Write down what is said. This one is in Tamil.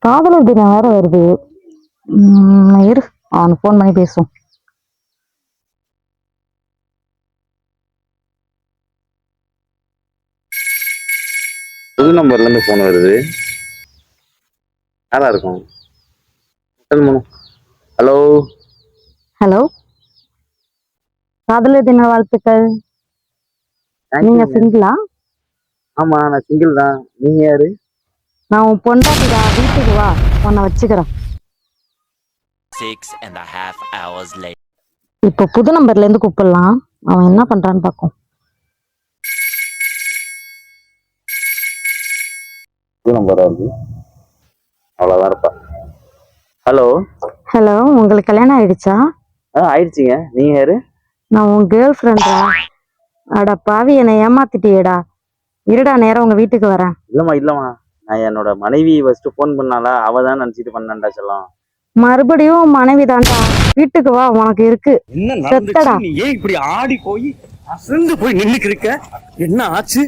காதலர் தினம் வேற வருது. இரு, அவனுக்கு ஃபோன் பண்ணி பேசுவோம். புது நம்பர்ல இருந்து போன் வருது. நல்லா இருக்கும். ஹலோ ஹலோ, காதலர் தின வாழ்த்துக்கள். நீங்க சிங்கிளா? ஆமா, நான் சிங்கிள் தான். நீங்க யாரு? நான் உன் பொண்டாட்டிடா, வீட்டுக்கு வா, உன்னை வச்சுக்கிறேன். 6.5 hours later. இப்போ புது நம்பர்ல இருந்து கூப்பிடலாம். அவன் என்ன பண்றான்னு பார்ப்போம். புது நம்பரா இருக்கு. அவ்வளவுதான் இருப்பா. ஹலோ ஹலோ, உங்களுக்கு கல்யாணம் ஆயிடுச்சா? ஆயிடுச்சுங்க. நீங்க யாரு? நான் உன் கேர்ள் ஃப்ரெண்டா. அட பாவி, என்னை ஏமாத்திட்டியேடா. இருடா, நேரம் உங்க வீட்டுக்கு வரேன். இல்லம்மா, நான் என்னோட மனைவி ஃபர்ஸ்ட் போன் பண்ணாலா, அவ தான் நினைச்சிட்டு பண்ணேன்டா செல்லம். மறுபடியும் மனைவி தான்டா. வீட்டுக்கு வா, உனக்கு இருக்கு. என்ன நடந்துச்சு? நீ ஏன் இப்படி ஆடி போய் அசந்து போய் நின்னுக்கு இருக்க? என்ன ஆச்சு?